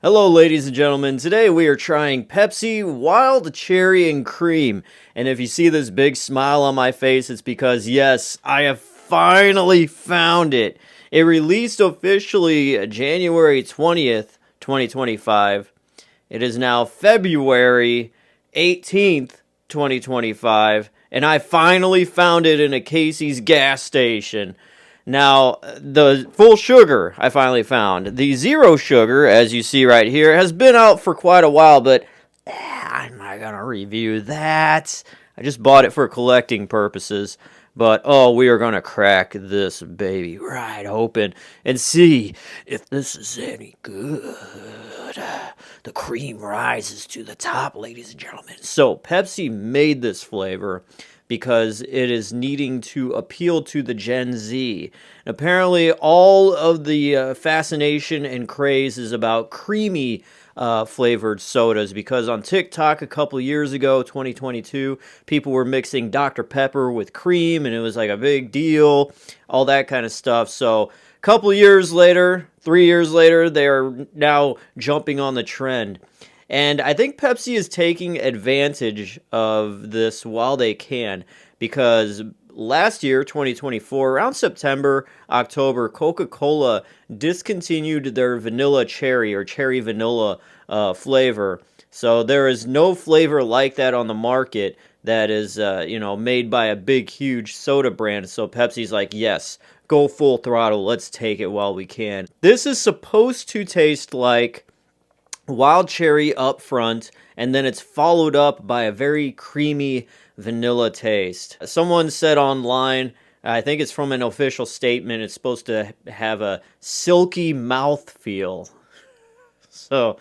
Hello, ladies and gentlemen. Today we are trying Pepsi Wild Cherry and Cream. And if you see this big smile on my face, it's because, yes, I have finally found it. It released officially January 20th, 2025. It is now February 18th, 2025. And I finally found it in a Casey's gas station. Now, the full sugar I finally found. The zero sugar, as you see right here, has been out for quite a while, but I'm not going to review that. I just bought it for collecting purposes. But, oh, we are going to crack this baby right open and see if this is any good. The cream rises to the top, ladies and gentlemen. So, Pepsi made this flavor because it is needing to appeal to the Gen Z. And apparently, all of the fascination and craze is about creamy flavored sodas, because on TikTok a couple years ago, 2022, people were mixing Dr. Pepper with cream, and it was like a big deal, all that kind of stuff. So a couple years later, 3 years later, they are now jumping on the trend. And I think Pepsi is taking advantage of this while they can, because last year, 2024, around September, October, Coca-Cola discontinued their vanilla cherry or cherry vanilla flavor. So there is no flavor like that on the market that is, made by a big, huge soda brand. So Pepsi's like, yes, go full throttle. Let's take it while we can. This is supposed to taste like wild cherry up front, and then it's followed up by a very creamy vanilla taste. Someone said online, I think it's from an official statement, it's supposed to have a silky mouth feel. So,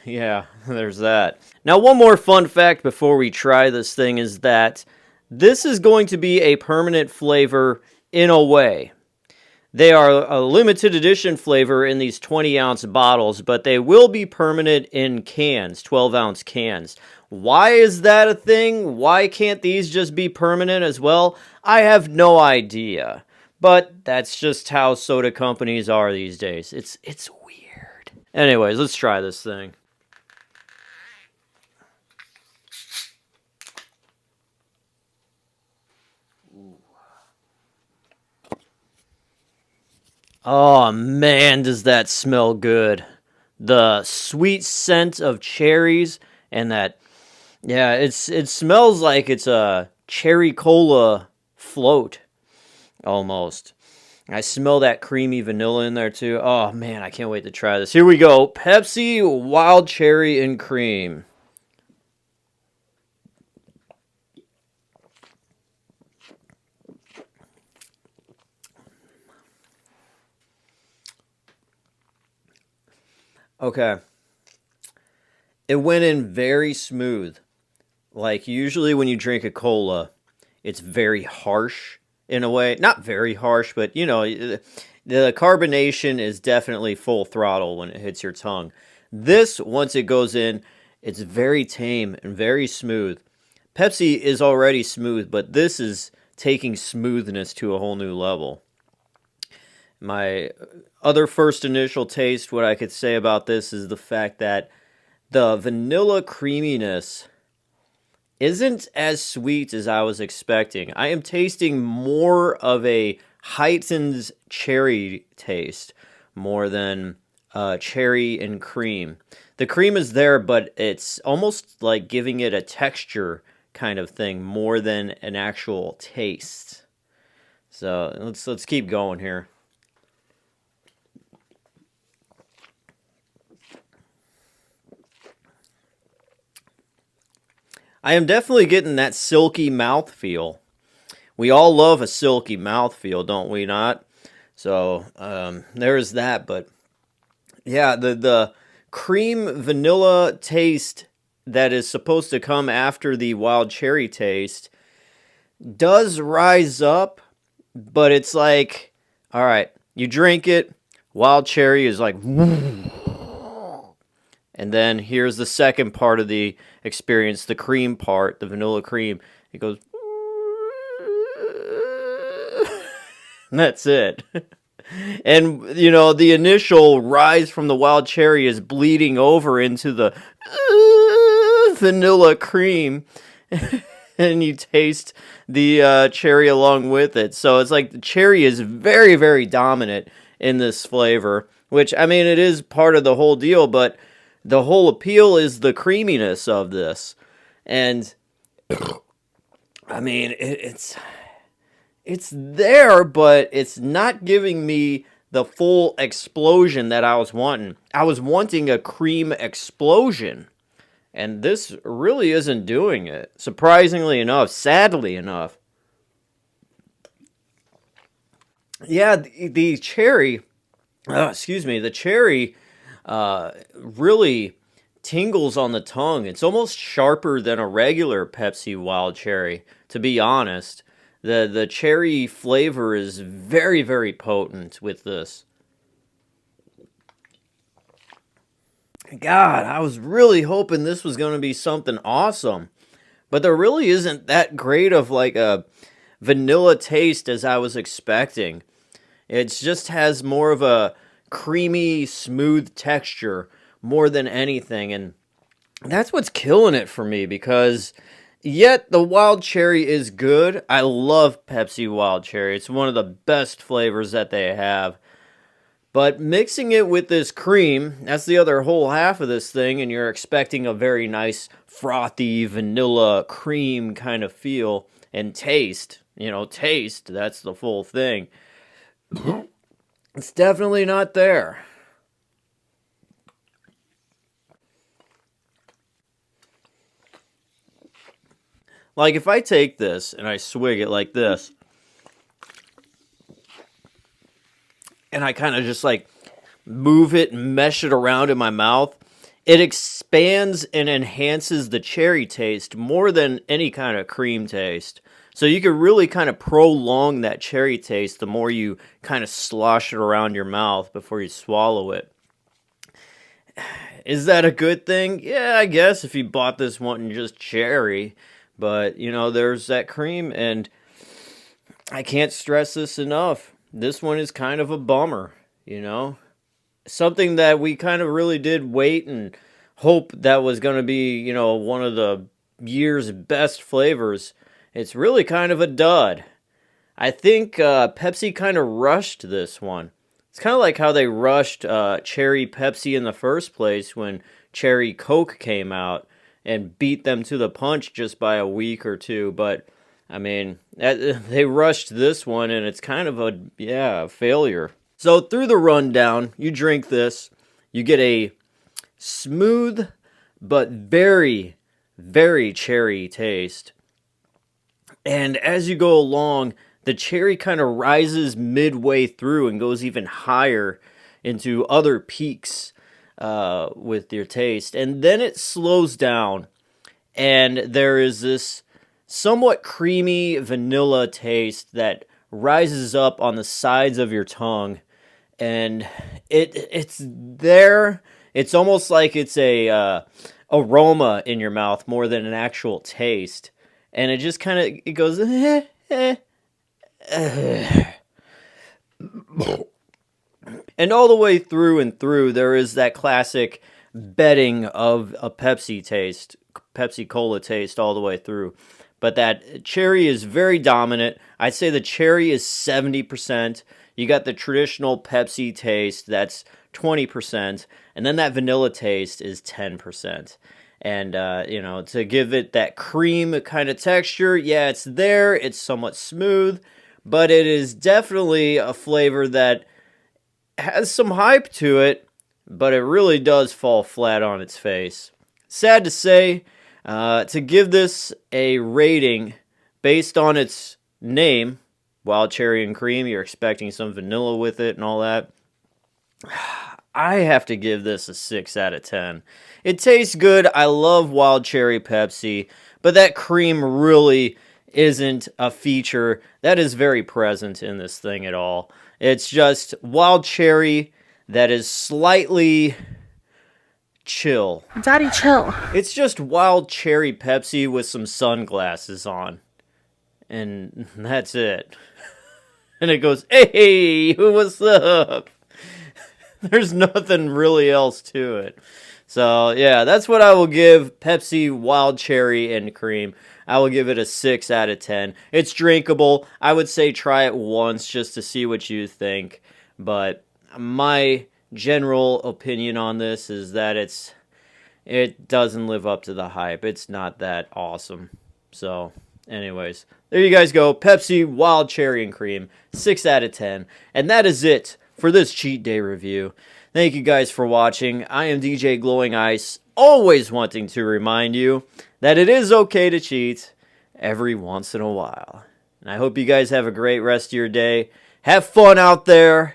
yeah, there's that. Now, one more fun fact before we try this thing is that this is going to be a permanent flavor in a way. They are a limited edition flavor in these 20-ounce bottles, but they will be permanent in cans, 12-ounce cans. Why is that a thing? Why can't these just be permanent as well? I have no idea. But that's just how soda companies are these days. It's weird. Anyways, let's try this thing. Oh man, does that smell good. The sweet scent of cherries and that, yeah, it smells like it's a cherry cola float almost. I smell that creamy vanilla in there too. Oh man, I can't wait to try this. Here we go. Pepsi Wild Cherry and Cream. Okay. It went in very smooth. Like usually when you drink a cola, it's very harsh in a way. Not very harsh, but the carbonation is definitely full throttle when it hits your tongue. This, once it goes in, it's very tame and very smooth. Pepsi is already smooth, but this is taking smoothness to a whole new level. My other first initial taste, what I could say about this is the fact that the vanilla creaminess isn't as sweet as I was expecting. I am tasting more of a heightened cherry taste more than cherry and cream. The cream is there, but it's almost like giving it a texture kind of thing more than an actual taste. So let's keep going here. I am definitely getting that silky mouth feel. We all love a silky mouth feel, don't we not? So there's that. But yeah, the cream vanilla taste that is supposed to come after the wild cherry taste does rise up, but it's like, all right, you drink it, wild cherry is like, and then here's the second part of the experience, the cream part, the vanilla cream. It goes, and that's it. And, you know, the initial rise from the wild cherry is bleeding over into the vanilla cream. And you taste the cherry along with it. So it's like the cherry is very, very dominant in this flavor, which, I mean, it is part of the whole deal, but the whole appeal is the creaminess of this. And, I mean, it's there, but it's not giving me the full explosion that I was wanting. I was wanting a cream explosion. And this really isn't doing it, surprisingly enough, sadly enough. Yeah, the cherry, the cherry really tingles on the tongue. It's almost sharper than a regular Pepsi Wild Cherry, to be honest. The cherry flavor is very, very potent with this. God, I was really hoping this was going to be something awesome. But there really isn't that great of like a vanilla taste as I was expecting. It just has more of a creamy, smooth texture more than anything. And that's what's killing it for me because yet the wild cherry is good. I love Pepsi Wild Cherry. It's one of the best flavors that they have. But mixing it with this cream, that's the other whole half of this thing, and you're expecting a very nice, frothy, vanilla cream kind of feel and taste. You know, taste, that's the full thing. It's definitely not there. Like, if I take this and I swig it like this, and I kind of just like move it and mesh it around in my mouth, it expands and enhances the cherry taste more than any kind of cream taste. So you can really kind of prolong that cherry taste the more you kind of slosh it around your mouth before you swallow it. Is that a good thing? Yeah, I guess if you bought this wanting just cherry. But, you know, there's that cream, and I can't stress this enough. This one is kind of a bummer, you know? Something that we kind of really did wait and hope that was going to be, you know, one of the year's best flavors. It's really kind of a dud. I think Pepsi kind of rushed this one. It's kind of like how they rushed Cherry Pepsi in the first place when Cherry Coke came out and beat them to the punch just by a week or two. But, I mean, they rushed this one, and it's kind of a failure. So through the rundown, you drink this, you get a smooth but very, very cherry taste. And as you go along, the cherry kind of rises midway through and goes even higher into other peaks with your taste. And then it slows down, and there is this somewhat creamy vanilla taste that rises up on the sides of your tongue. And it's there. It's almost like it's a aroma in your mouth more than an actual taste. And it just kind of, it goes, And all the way through and through, there is that classic bedding of a Pepsi taste, Pepsi Cola taste all the way through. But that cherry is very dominant. I'd say the cherry is 70%. You got the traditional Pepsi taste, that's 20%. And then that vanilla taste is 10%. And, you know, to give it that cream kind of texture, yeah, it's there. It's somewhat smooth. But it is definitely a flavor that has some hype to it, but it really does fall flat on its face. Sad to say, to give this a rating based on its name, Wild Cherry and Cream, you're expecting some vanilla with it and all that, I have to give this a 6 out of 10. It tastes good. I love Wild Cherry Pepsi, but that cream really isn't a feature that is very present in this thing at all. It's just wild cherry that is slightly chill. Daddy, chill. It's just wild cherry Pepsi with some sunglasses on. And that's it. And it goes, hey, what's up? There's nothing really else to it. So, yeah, that's what I will give Pepsi Wild Cherry and Cream. I will give it a 6 out of 10. It's drinkable. I would say try it once just to see what you think. But my general opinion on this is that it doesn't live up to the hype. It's not that awesome. So, anyways, there you guys go. Pepsi Wild Cherry and Cream, 6 out of 10. And that is it for this cheat day review. Thank you guys for watching. I am DJ Glowing Ice, always wanting to remind you that it is okay to cheat every once in a while. And I hope you guys have a great rest of your day. Have fun out there.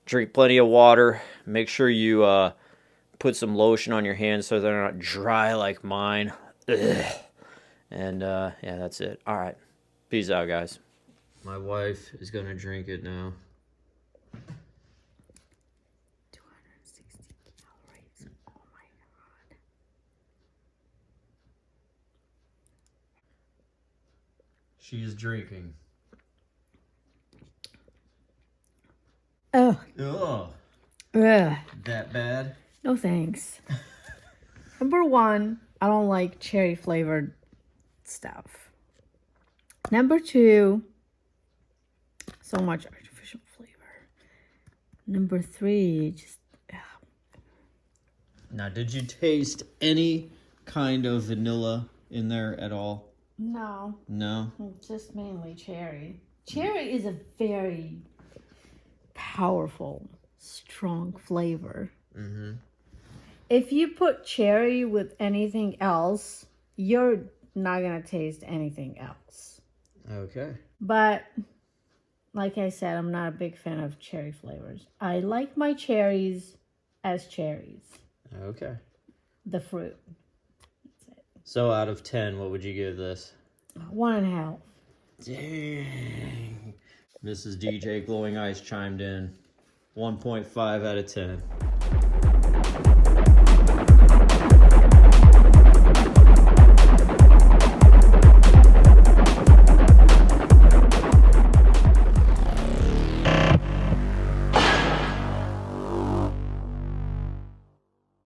Drink plenty of water. Make sure you put some lotion on your hands so they're not dry like mine. Ugh. And yeah, that's it. All right. Peace out, guys. My wife is going to drink it now. 260 calories. Oh my god. She is drinking. Ugh. Ugh. Ugh. That bad? No thanks. Number one, I don't like cherry flavored stuff. Number two, so much artificial flavor. Number three, just Now, did you taste any kind of vanilla in there at all? no, No? just mainly cherry. Cherry is a very powerful, strong flavor. Mm-hmm. If you put cherry with anything else, you're not gonna taste anything else. Okay. But like I said, I'm not a big fan of cherry flavors. I like my cherries as cherries, Okay. the fruit. So, out of 10, what would you give this? 1.5. Dang. Mrs. DJ Glowing Ice chimed in. 1.5 out of 10.